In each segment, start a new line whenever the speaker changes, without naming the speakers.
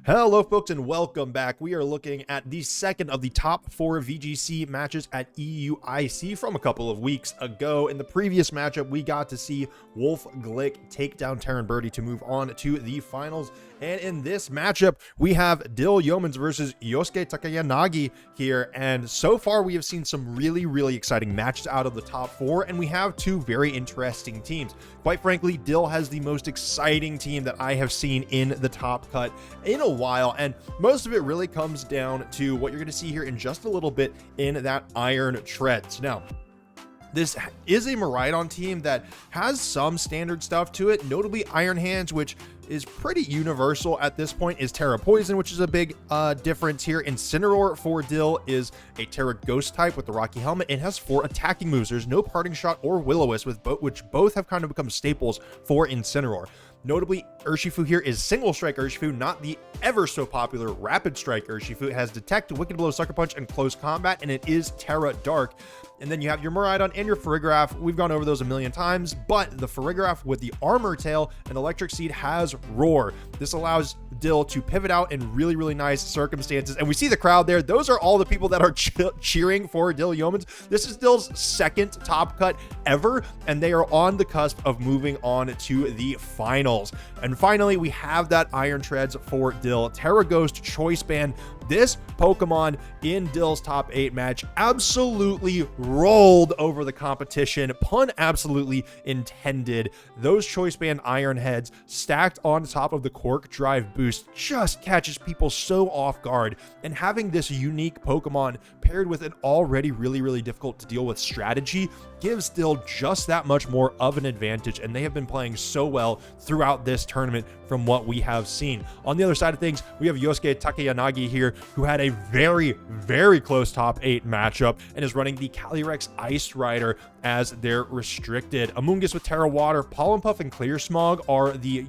Hello folks and welcome back. We are looking at the second of the top 4 VGC matches at EUIC from a couple of weeks ago. In the previous matchup, we got to see Wolf Glick take down Terran Birdie to move on to the finals. And in this matchup, we have Dyl Yeomans versus Yosuke Takayanagi here. And so far, we have seen some really exciting matches out of the top 4, and we have two very interesting teams. Quite frankly, Dyl has the most exciting team that I have seen in the top cut in a while, and most of it really comes down to what you're going to see here in just a little bit in that Iron Treads. Now, this is a Miraidon team that has some standard stuff to it, notably Iron Hands, which is pretty universal at this point, is Terra Poison, which is a big difference here. Incineroar for Dyl is a Terra Ghost type with the Rocky Helmet. It has 4 attacking moves. There's no Parting Shot or Will-O-Wisp, which both have kind of become staples for Incineroar. Notably, Urshifu here is Single Strike Urshifu, not the ever so popular Rapid Strike Urshifu. It has Detect, Wicked Blow, Sucker Punch, and Close Combat, and it is Terra Dark. And then you have your Miraidon and your Farigiraf. We've gone over those a million times, but the Farigiraf with the Armor Tail and Electric Seed has Roar. This allows Dyl to pivot out in really nice circumstances. And we see the crowd there. Those are all the people that are cheering for Dyl Yeomans. This is Dyl's second top cut ever, and they are on the cusp of moving on to the finals. And finally, we have that Iron Treads for Dyl. Terra Ghost Choice Band. This Pokemon in Dyl's top 8 match absolutely rolled over the competition. Pun absolutely intended. Those Choice Band Iron Heads stacked on top of the Quark Drive boost just catches people so off guard. And having this unique Pokemon paired with an already really difficult to deal with strategy gives Dyl just that much more of an advantage. And they have been playing so well throughout this tournament from what we have seen. On the other side of things, we have Yosuke Takayanagi here, who had a very close top 8 matchup and is running the Calyrex Ice Rider as their restricted. Amoonguss with Terra Water, Pollen Puff, and Clear Smog are the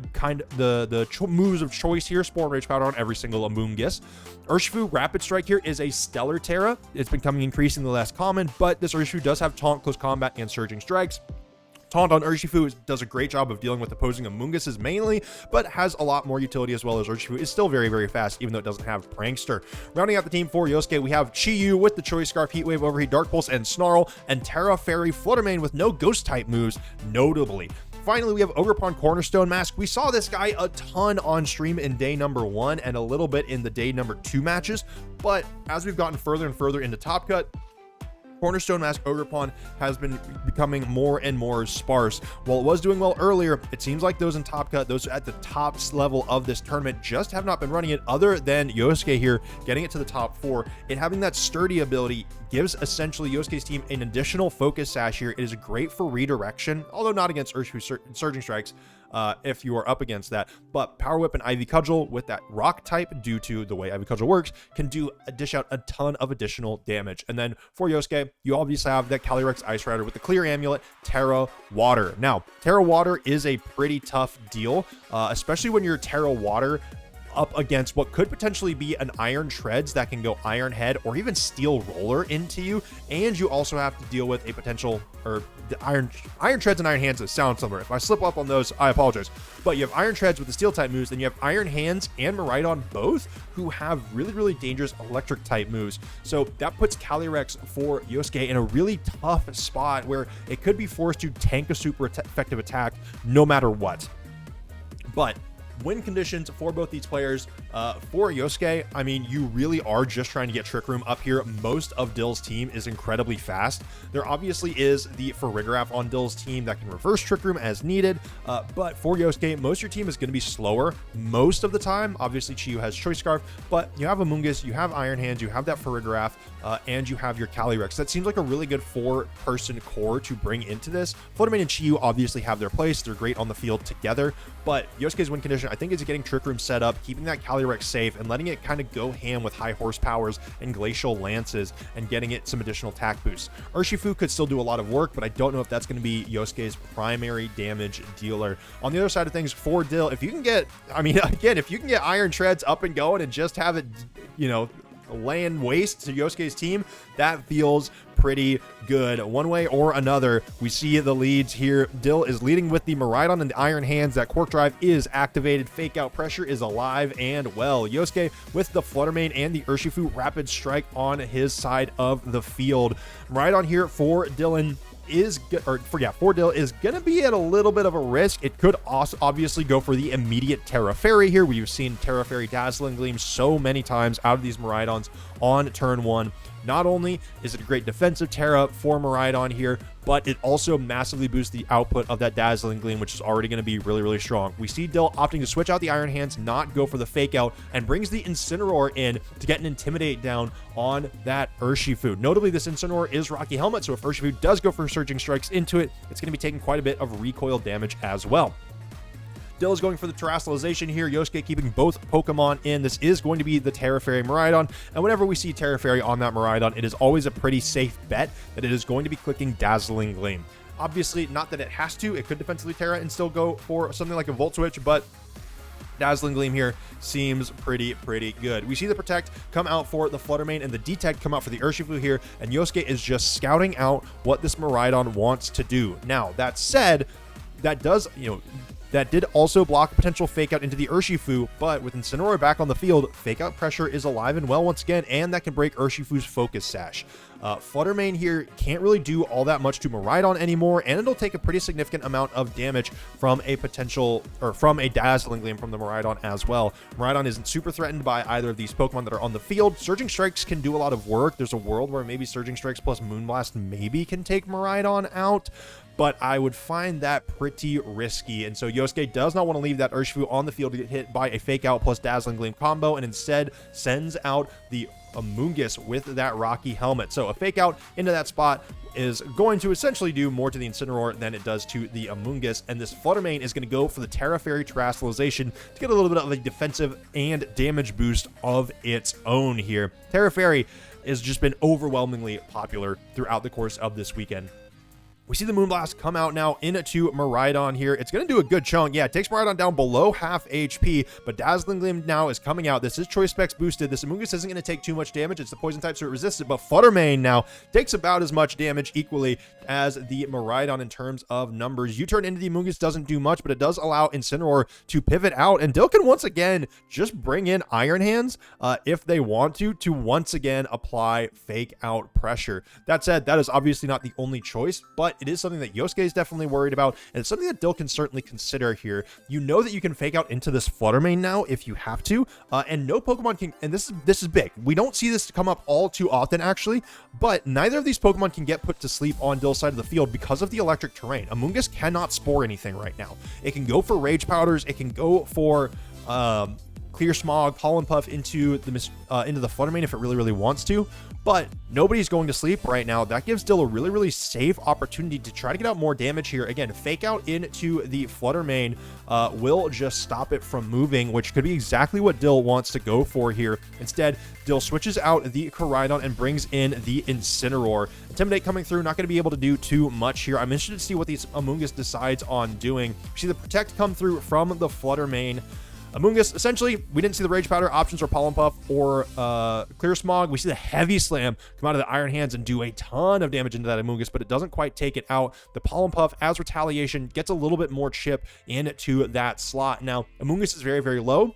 moves of choice here. Spore Rage Powder on every single Amoonguss. Urshifu Rapid Strike here is a Stellar Terra. It's becoming increasingly less common, but this Urshifu does have Taunt, Close Combat, and Surging Strikes. Taunt on Urshifu does a great job of dealing with opposing Amoongusses mainly, but has a lot more utility as well, as Urshifu is still very fast, even though it doesn't have Prankster. Rounding out the team for Yosuke, we have Chi-Yu with the Choice Scarf, Heat Wave, Overheat, Dark Pulse, and Snarl, and Terra Fairy Fluttermane with no Ghost-type moves, notably. Finally, we have Ogerpon Cornerstone Mask. We saw this guy a ton on stream in day number 1 and a little bit in the day number 2 matches, but as we've gotten further and further into Top Cut, Cornerstone Mask Ogerpon has been becoming more and more sparse. While it was doing well earlier, it seems like those in Top Cut, those at the top level of this tournament, just have not been running it, other than Yosuke here getting it to the top 4. It having that sturdy ability gives essentially Yosuke's team an additional focus sash here. It is great for redirection, although not against Urshifu Surging Strikes if you are up against that. But Power Whip and Ivy Cudgel with that rock type, due to the way Ivy Cudgel works, can dish out a ton of additional damage. And then for Yosuke, you obviously have that Calyrex Ice Rider with the Clear Amulet, Terra Water. Now, Terra Water is a pretty tough deal, especially when you're Terra Water up against what could potentially be an Iron Treads that can go Iron Head or even Steel Roller into you, and you also have to deal with a potential, or the Iron Treads and Iron Hands that sound similar. If I slip up on those, I apologize. But you have Iron Treads with the Steel type moves, then you have Iron Hands and Miraidon both, who have really dangerous Electric type moves. So that puts Calyrex for Yosuke in a really tough spot where it could be forced to tank a super effective attack no matter what. But win conditions for both these players. For Yosuke, I mean, you really are just trying to get Trick Room up here. Most of Dyl's team is incredibly fast. There obviously is the Farigiraf on Dyl's team that can reverse Trick Room as needed, but for Yosuke, most of your team is going to be slower most of the time. Obviously, Chi-Yu has Choice Scarf, but you have Amoonguss, you have Iron Hands, you have that Farigiraf, and you have your Calyrex. That seems like a really good 4-person core to bring into this. Fluttermane and Chi-Yu obviously have their place. They're great on the field together, but Yosuke's win condition, I think, is getting Trick Room set up, keeping that Calyrex safe, and letting it kind of go ham with high horsepowers and Glacial Lances, and getting it some additional attack boosts. Urshifu could still do a lot of work, but I don't know if that's going to be Yosuke's primary damage dealer. On the other side of things, for Dyl, if you can get, I mean, again, if you can get Iron Treads up and going and just have it, laying waste to Yosuke's team, that feels pretty good. One way or another, we see the leads here. Dyl is leading with the Miraidon and the Iron Hands. That Quark Drive is activated. Fake Out Pressure is alive and well. Yosuke with the Flutter Mane and the Urshifu Rapid Strike on his side of the field. Miraidon here for Dylan for Dyl is gonna be at a little bit of a risk. It could also obviously go for the immediate Terra Fairy here. We've seen Terra Fairy Dazzling Gleam so many times out of these Miraidons on turn 1. Not only is it a great defensive Terra for Miraidon here, but it also massively boosts the output of that Dazzling Gleam, which is already going to be really, really strong. We see Dyl opting to switch out the Iron Hands, not go for the Fake Out, and brings the Incineroar in to get an Intimidate down on that Urshifu. Notably, this Incineroar is Rocky Helmet, so if Urshifu does go for Surging Strikes into it, it's going to be taking quite a bit of recoil damage as well. Dyl is going for the Terastallization here. Yosuke keeping both Pokemon in. This is going to be the Terra Fairy Miraidon, and whenever we see Terra Fairy on that Miraidon, it is always a pretty safe bet that it is going to be clicking Dazzling Gleam. Obviously, not that it has to. It could defensively Terra and still go for something like a Volt Switch, but Dazzling Gleam here seems pretty good. We see the Protect come out for the Flutter Mane and the Detect come out for the Urshifu here, and Yosuke is just scouting out what this Miraidon wants to do. Now, that said, that did also block a potential Fake Out into the Urshifu, but with Incineroar back on the field, Fake Out Pressure is alive and well once again, and that can break Urshifu's Focus Sash. Flutter Mane here can't really do all that much to Miraidon anymore, and it'll take a pretty significant amount of damage from a Dazzling Gleam from the Miraidon as well. Miraidon isn't super threatened by either of these Pokemon that are on the field. Surging Strikes can do a lot of work. There's a world where maybe Surging Strikes plus Moonblast maybe can take Miraidon out, but I would find that pretty risky. And so Yosuke does not want to leave that Urshifu on the field to get hit by a Fake Out plus Dazzling Gleam combo, and instead sends out the Amoonguss with that Rocky Helmet. So a Fake Out into that spot is going to essentially do more to the Incineroar than it does to the Amoonguss, and this Flutter Mane is going to go for the Terra Fairy Terastallization to get a little bit of a defensive and damage boost of its own here. Terra Fairy has just been overwhelmingly popular throughout the course of this weekend. We see the Moonblast come out now into Miraidon here. It's going to do a good chunk. Yeah, it takes Miraidon down below half HP, but Dazzling Gleam now is coming out. This is Choice Specs boosted. This Amoonguss isn't going to take too much damage. It's the Poison type, so it resists it, but Flutter Mane now takes about as much damage equally as the Miraidon in terms of numbers. U-turn into the Amoonguss doesn't do much, but it does allow Incineroar to pivot out, and Dyl can once again just bring in Iron Hands if they want to once again apply Fake Out Pressure. That said, that is obviously not the only choice, but it is something that Yosuke is definitely worried about, and it's something that Dyl can certainly consider here. You know that you can Fake Out into this Flutter Mane now if you have to, and no Pokemon can, and this is big. We don't see this come up all too often, actually, but neither of these Pokemon can get put to sleep on Dyl's side of the field because of the electric terrain. Amoonguss cannot spore anything right now. It can go for Rage Powders, it can go for Clear Smog, Pollen Puff into the Flutter Mane if it really wants to, but nobody's going to sleep right now. That gives Dyl a really safe opportunity to try to get out more damage here. Again, Fake Out into the Flutter Mane will just stop it from moving, which could be exactly what Dyl wants to go for here. Instead, Dyl switches out the Koraidon and brings in the Incineroar. Intimidate coming through, not going to be able to do too much here. I'm interested to see what these Amoonguss decides on doing. We see the Protect come through from the Flutter Mane. Amoonguss, essentially, we didn't see the Rage Powder options or Pollen Puff or Clear Smog. We see the Heavy Slam come out of the Iron Hands and do a ton of damage into that Amoonguss, but it doesn't quite take it out. The Pollen Puff, as retaliation, gets a little bit more chip into that slot. Now, Amoonguss is very low.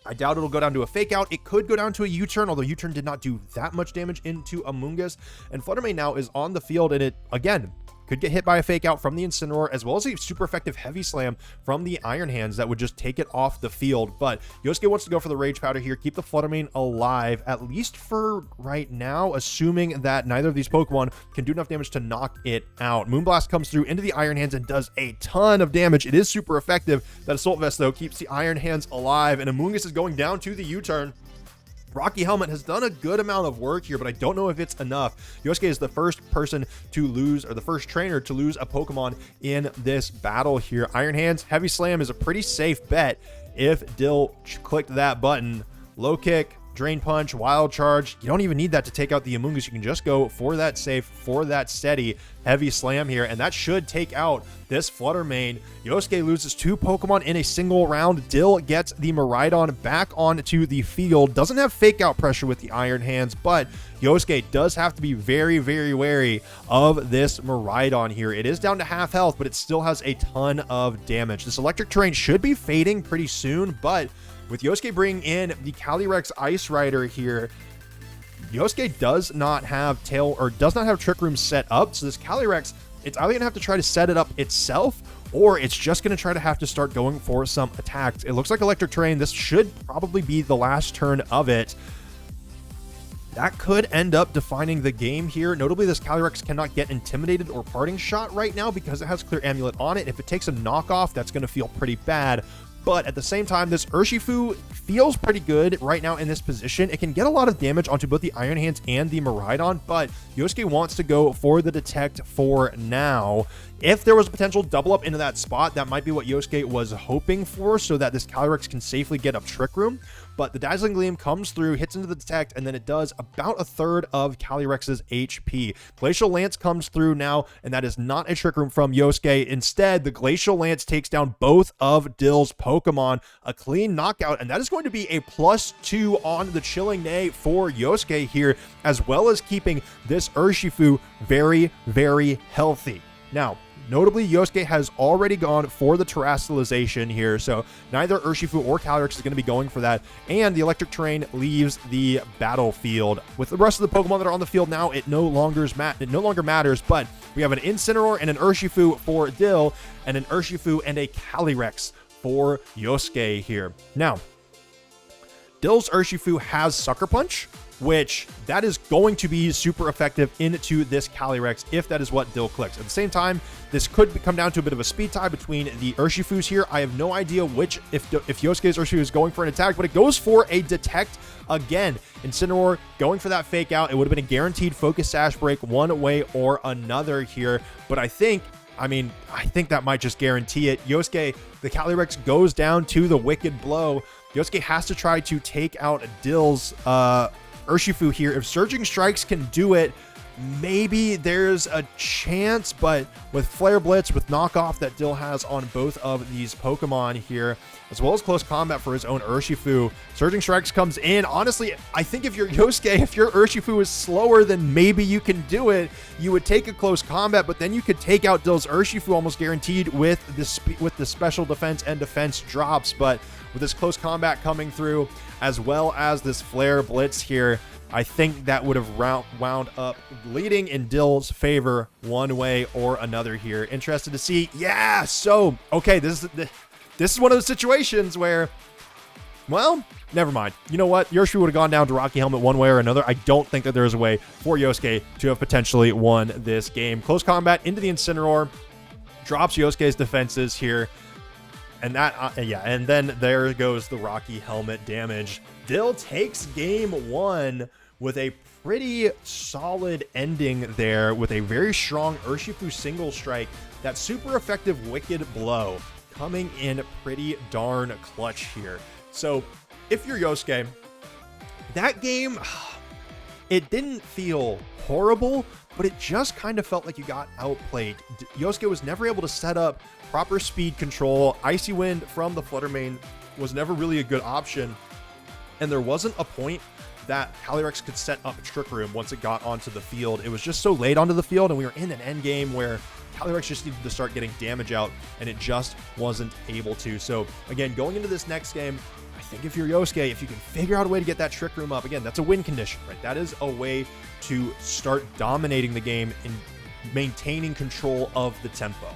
I doubt it'll go down to a Fake Out. It could go down to a U-turn, although U-turn did not do that much damage into Amoonguss. And Flutter Mane now is on the field, and it, again, could get hit by a Fake Out from the Incineroar, as well as a super effective Heavy Slam from the Iron Hands that would just take it off the field. But Yosuke wants to go for the Rage Powder here, keep the Flutter Mane alive, at least for right now, assuming that neither of these Pokemon can do enough damage to knock it out. Moonblast comes through into the Iron Hands and does a ton of damage. It is super effective. That Assault Vest, though, keeps the Iron Hands alive, and Amoonguss is going down to the U-turn. Rocky Helmet has done a good amount of work here, but I don't know if it's enough. Yosuke is the first person to lose, or the first trainer to lose a Pokemon in this battle here. Iron Hands, Heavy Slam is a pretty safe bet if Dyl clicked that button. Low Kick, Drain Punch, Wild Charge. You don't even need that to take out the Amoonguss. You can just go for that safe, for that steady heavy slam here, and that should take out this Flutter Mane. Yosuke loses 2 Pokemon in a single round. Dyl gets the Miraidon back onto the field. Doesn't have fake out pressure with the Iron Hands, but Yosuke does have to be very, very wary of this Miraidon here. It is down to half health, but it still has a ton of damage. This Electric Terrain should be fading pretty soon, but with Yosuke bringing in the Calyrex Ice Rider here, Yosuke does not have Trick Room set up, so this Calyrex, it's either gonna have to try to set it up itself, or it's just gonna try to have to start going for some attacks. It looks like Electric Terrain. This should probably be the last turn of it. That could end up defining the game here. Notably, this Calyrex cannot get Intimidated or Parting Shot right now because it has Clear Amulet on it. If it takes a knockoff, that's gonna feel pretty bad. But at the same time, this Urshifu feels pretty good right now in this position. It can get a lot of damage onto both the Iron Hands and the Miraidon, but Yosuke wants to go for the Detect for now. If there was a potential double up into that spot, that might be what Yosuke was hoping for, so that this Calyrex can safely get up Trick Room. But the Dazzling Gleam comes through, hits into the Detect, and then it does about a third of Calyrex's HP. Glacial Lance comes through now, and that is not a Trick Room from Yosuke. Instead, the Glacial Lance takes down both of Dyl's Pokemon. A clean knockout, and that is going to be a +2 on the Chilling Neigh for Yosuke here, as well as keeping this Urshifu very, very healthy. Now, notably, Yosuke has already gone for the Terastallization here, so neither Urshifu or Calyrex is going to be going for that, and the Electric Terrain leaves the battlefield. With the rest of the Pokemon that are on the field now, it no longer matters, but we have an Incineroar and an Urshifu for Dyl, and an Urshifu and a Calyrex for Yosuke here. Now, Dyl's Urshifu has Sucker Punch, which that is going to be super effective into this Calyrex if that is what Dyl clicks. At the same time, this could come down to a bit of a speed tie between the Urshifus here. I have no idea if Yosuke's Urshifu is going for an attack, but it goes for a Detect again. Incineroar going for that fake out. It would have been a guaranteed Focus Sash break one way or another here, but I think that might just guarantee it. Yosuke, the Calyrex goes down to the Wicked Blow. Yosuke has to try to take out Dyl's Urshifu here. If Surging Strikes can do it, maybe there's a chance, but with Flare Blitz, with knockoff that Dyl has on both of these Pokemon here, as well as close combat for his own Urshifu, Surging Strikes comes in. Honestly, I think if you're Yosuke, if your Urshifu is slower, then maybe you can do it. You would take a close combat, but then you could take out Dyl's Urshifu almost guaranteed with the special defense and defense drops. But with this close combat coming through, as well as this Flare Blitz here, I think that would have wound up leading in Dyl's favor one way or another here. Interested to see. Yeah, so, okay, this is one of those situations where, well, never mind. You know what? Yoshi would have gone down to Rocky Helmet one way or another. I don't think that there's a way for Yosuke to have potentially won this game. Close combat into the Incineroar, drops Yosuke's defenses here. And that, and then there goes the Rocky Helmet damage. Dyl takes game one with a pretty solid ending there, with a very strong Urshifu single strike. That super effective Wicked Blow coming in pretty darn clutch here. So if you're Yosuke, that game, it didn't feel horrible, but it just kind of felt like you got outplayed. Yosuke was never able to set up proper speed control. Icy Wind from the Flutter Mane was never really a good option, and there wasn't a point that Calyrex could set up a Trick Room once it got onto the field. It was just so late onto the field, and we were in an end game where Calyrex just needed to start getting damage out, and it just wasn't able to. So again, going into this next game, I think if you're Yosuke, if you can figure out a way to get that Trick Room up, again, that's a win condition, right? That is a way to start dominating the game and maintaining control of the tempo.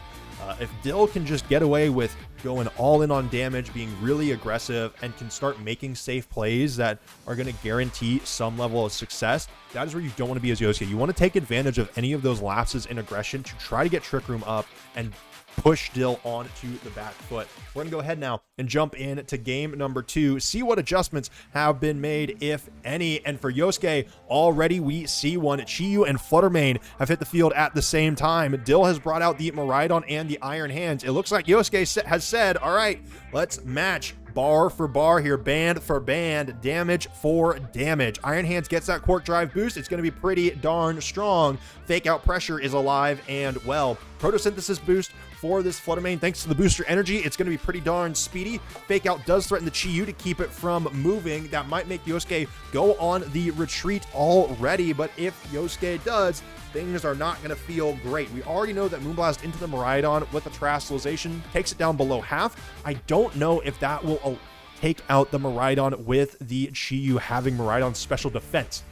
If Dyl can just get away with going all in on damage, being really aggressive, and can start making safe plays that are going to guarantee some level of success, that is where you don't want to be as Yosuke. You want to take advantage of any of those lapses in aggression to try to get Trick Room up and push Dyl onto the back foot. We're going to go ahead now and jump in to game number 2, see what adjustments have been made, if any. And for Yosuke, already we see one. Chiyu and Flutter Mane have hit the field at the same time. Dyl has brought out the Miraidon and the Iron Hands. It looks like Yosuke has said, all right, let's match bar for bar here, band for band, damage for damage. Iron Hands gets that Quark Drive boost. It's going to be pretty darn strong. Fake Out Pressure is alive and well. Photosynthesis boost for this Fluttermane. Thanks to the booster energy, it's going to be pretty darn speedy. Fake Out does threaten the Chi-Yu to keep it from moving. That might make Yosuke go on the retreat already, but if Yosuke does, things are not going to feel great. We already know that Moonblast into the Miraidon with the Terastallization takes it down below half. I don't know if that will take out the Miraidon with the Chi-Yu having Miraidon's special defense.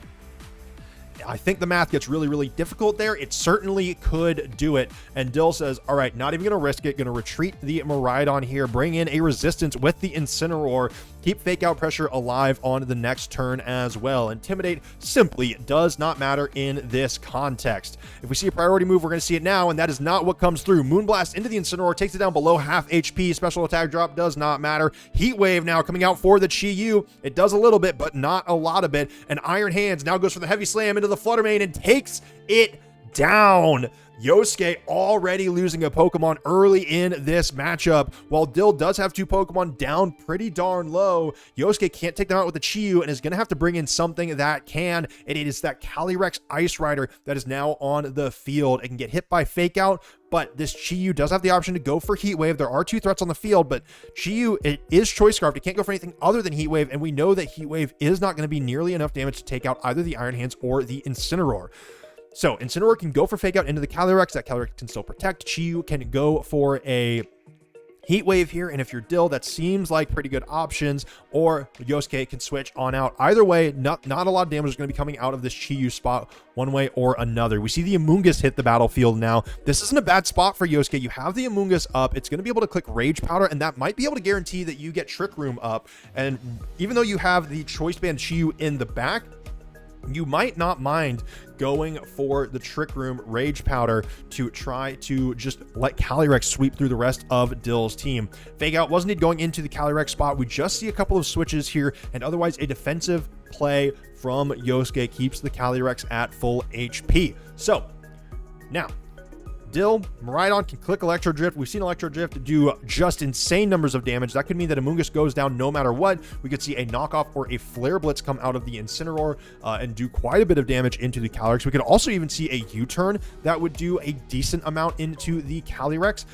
I think the math gets really, really difficult there. It certainly could do it. And Dyl says, all right, not even going to risk it. Going to retreat the Miraidon here. Bring in a resistance with the Incineroar. Keep Fake Out Pressure alive on the next turn as well. Intimidate simply does not matter in this context. If we see a priority move, we're going to see it now, and that is not what comes through. Moonblast into the Incineroar, takes it down below half HP. Special attack drop does not matter. Heat Wave now coming out for the Chi-Yu. It does a little bit, but not a lot of it. And Iron Hands now goes for the Heavy Slam into the Fluttermane and takes it down. Yosuke already losing a Pokemon early in this matchup. While Dyl does have 2 Pokemon down pretty darn low, Yosuke can't take them out with the Chi-Yu and is going to have to bring in something that can. And it is that Calyrex Ice Rider that is now on the field. It can get hit by Fake Out, but this Chi-Yu does have the option to go for Heat Wave. There are 2 threats on the field, but Chi-Yu, it is Choice Scarf. It can't go for anything other than Heat Wave, and we know that Heat Wave is not going to be nearly enough damage to take out either the Iron Hands or the Incineroar. So Incineroar can go for Fake Out into the Calyrex. That Calyrex can still protect. Chi-Yu can go for a Heat Wave here, and if you're Dyl, that seems like pretty good options, or Yosuke can switch on out. Either way, not a lot of damage is going to be coming out of this Chi-Yu spot one way or another. We see the Amoonguss hit the battlefield now. This isn't a bad spot for Yosuke. You have the Amoonguss up. It's going to be able to click Rage Powder, and that might be able to guarantee that you get Trick Room up. And even though you have the Choice Band Chi-Yu in the back, you might not mind going for the Trick Room Rage Powder to try to just let Calyrex sweep through the rest of Dyl's team. Fake Out wasn't going into the Calyrex spot. We just see a couple of switches here, and otherwise a defensive play from Yosuke keeps the Calyrex at full HP. So now Dyl, Miraidon can click Electro Drift. We've seen Electro Drift do just insane numbers of damage. That could mean that Amoonguss goes down no matter what. We could see a knockoff or a Flare Blitz come out of the Incineroar and do quite a bit of damage into the Calyrex. We could also even see a U-turn that would do a decent amount into the Calyrex,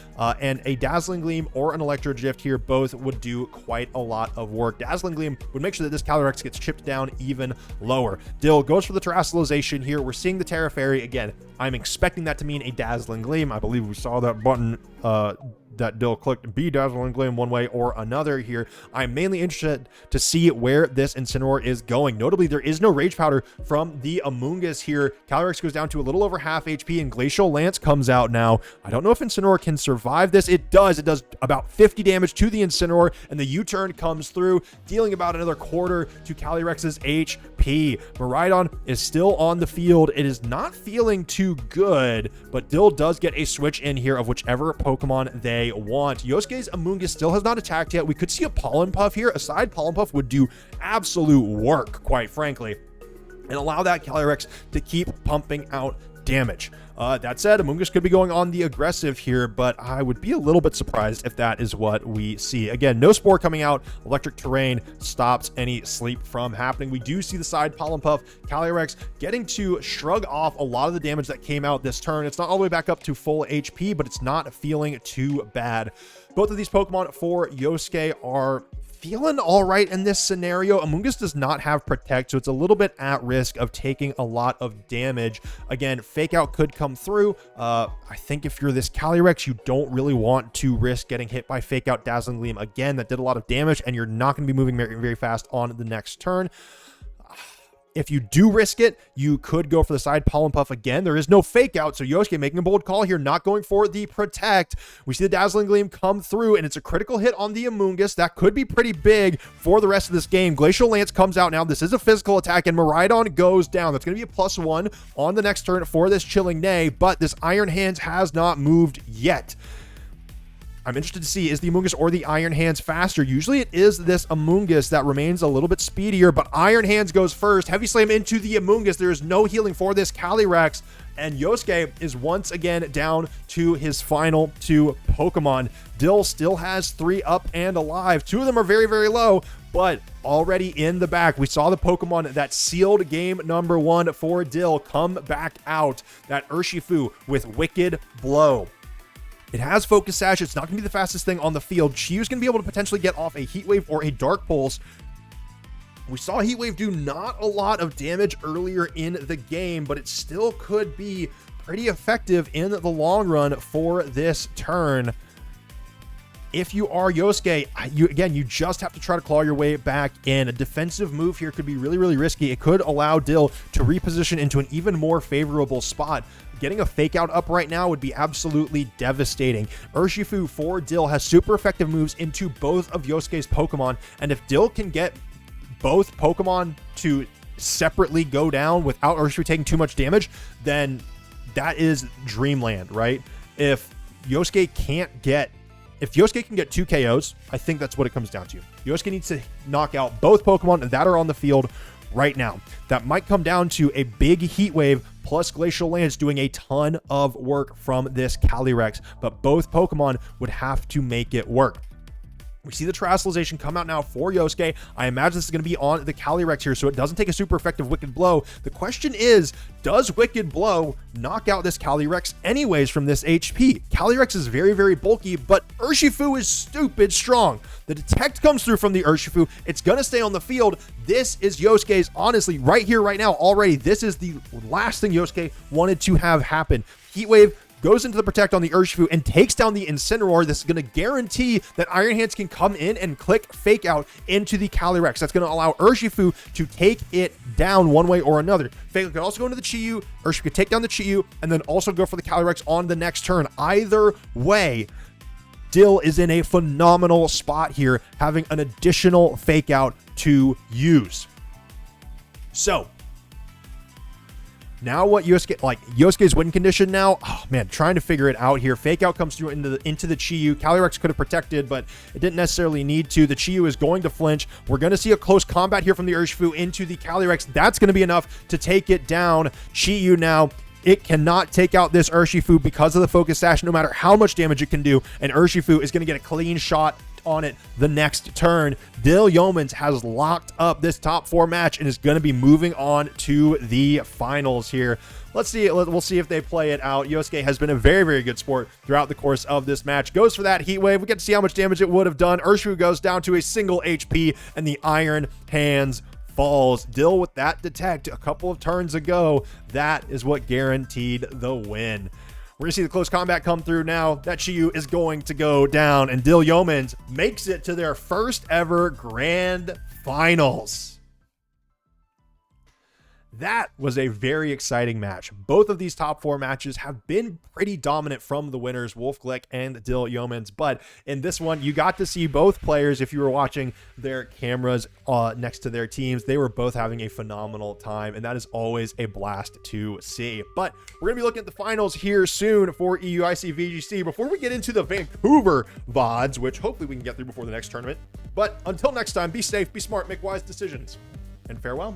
and a Dazzling Gleam or an Electro Drift here both would do quite a lot of work. Dazzling Gleam would make sure that this Calyrex gets chipped down even lower. Dyl goes for the Terastallization here. We're seeing the Terra Fairy again. I'm expecting that to mean a Dazzling Gleam. I believe we saw that button that Dyl clicked, be Dazzling Gleam one way or another here. I'm mainly interested to see where this Incineroar is going. Notably, there is no Rage Powder from the Amoonguss here. Calyrex goes down to a little over half HP, and Glacial Lance comes out now. I don't know if Incineroar can survive this. It does. It does about 50 damage to the Incineroar, and the U-turn comes through, dealing about another quarter to Calyrex's HP. Miraidon is still on the field. It is not feeling too good, but Dyl does get a switch in here of whichever Pokemon they want. Yosuke's Amoonguss still has not attacked yet. We could see a Pollen Puff here. A side Pollen Puff would do absolute work, quite frankly, and allow that Calyrex to keep pumping out damage. That said, Amoonguss could be going on the aggressive here, but I would be a little bit surprised if that is what we see. Again, no Spore coming out. Electric Terrain stops any sleep from happening. We do see the side Pollen Puff. Calyrex getting to shrug off a lot of the damage that came out this turn. It's not all the way back up to full HP, but it's not feeling too bad. Both of these Pokemon for Yosuke are feeling all right in this scenario. Amoonguss does not have Protect, so it's a little bit at risk of taking a lot of damage. Again, Fake Out could come through. I think if you're this Calyrex, you don't really want to risk getting hit by Fake Out. Dazzling Gleam, again, that did a lot of damage, and you're not going to be moving very, very fast on the next turn. If you do risk it, you could go for the side Pollen Puff again. There is no Fake Out, so Yosuke making a bold call here, not going for the Protect. We see the Dazzling Gleam come through, and it's a critical hit on the Amoonguss. That could be pretty big for the rest of this game. Glacial Lance comes out now. This is a physical attack, and Miraidon goes down. That's going to be a +1 on the next turn for this Chilling Neigh, but this Iron Hands has not moved yet. I'm interested to see, is the Amoonguss or the Iron Hands faster? Usually it is this Amoonguss that remains a little bit speedier, but Iron Hands goes first. Heavy Slam into the Amoonguss. There is no healing for this Calyrex, and Yosuke is once again down to his final 2 Pokemon. Dyl still has 3 up and alive. 2 of them are very, very low, but already in the back. We saw the Pokemon that sealed game number 1 for Dyl come back out. That Urshifu with Wicked Blow. It has Focus Sash. It's not going to be the fastest thing on the field. Chiyu's going to be able to potentially get off a Heat Wave or a Dark Pulse. We saw Heat Wave do not a lot of damage earlier in the game, but it still could be pretty effective in the long run for this turn. If you are Yosuke, you just have to try to claw your way back in. A defensive move here could be really, really risky. It could allow Dyl to reposition into an even more favorable spot. Getting a fake out up right now would be absolutely devastating. Urshifu for Dyl has super effective moves into both of Yosuke's Pokemon, and if Dyl can get both Pokemon to separately go down without Urshifu taking too much damage, then that is dreamland, right? If Yosuke can get 2 KOs, I think that's what it comes down to. Yosuke needs to knock out both Pokemon that are on the field right now. That might come down to a big Heat Wave plus Glacial Lance doing a ton of work from this Calyrex, but both Pokemon would have to make it work. We see the Terastallization come out now for Yosuke. I imagine this is going to be on the Calyrex here, so it doesn't take a super effective Wicked Blow. The question is, does Wicked Blow knock out this Calyrex anyways from this HP? Calyrex is very, very bulky, but Urshifu is stupid strong. The Detect comes through from the Urshifu. It's going to stay on the field. This is Yosuke's, honestly, right here, right now, already, this is the last thing Yosuke wanted to have happen. Heat Wave goes into the Protect on the Urshifu and takes down the Incineroar. This is going to guarantee that Iron Hands can come in and click Fake Out into the Calyrex. That's going to allow Urshifu to take it down one way or another. Fake Out could also go into the Chiyu. Urshifu could take down the Chiyu and then also go for the Calyrex on the next turn. Either way, Dyl is in a phenomenal spot here, having an additional Fake Out to use. So, now what Yosuke's win condition now, oh man, trying to figure it out here. Fake Out comes through into the Chiyu. Calyrex could have protected, but it didn't necessarily need to. The Chiyu is going to flinch. We're going to see a close combat here from the Urshifu into the Calyrex. That's going to be enough to take it down. Chiyu now, it cannot take out this Urshifu because of the Focus Sash, no matter how much damage it can do, and Urshifu is going to get a clean shot on it the next turn. Dyl Yeomans has locked up this top 4 match and is going to be moving on to the finals here. Let's see. We'll see if they play it out. Yosuke has been a very, very good sport throughout the course of this match. Goes for that Heat Wave. We get to see how much damage it would have done. Urshifu goes down to a single HP, and the Iron Hands falls. Dyl with that Detect a couple of turns ago. That is what guaranteed the win. We're going to see the close combat come through now. That Chiyu is going to go down, and Dyl Yeomans makes it to their first ever Grand Finals. That was a very exciting match. Both of these top 4 matches have been pretty dominant from the winners, Wolf Glick and Dyl Yeomans. But in this one, you got to see both players, if you were watching their cameras next to their teams, they were both having a phenomenal time, and that is always a blast to see. But we're going to be looking at the finals here soon for EUIC VGC before we get into the Vancouver VODs, which hopefully we can get through before the next tournament. But until next time, be safe, be smart, make wise decisions, and farewell.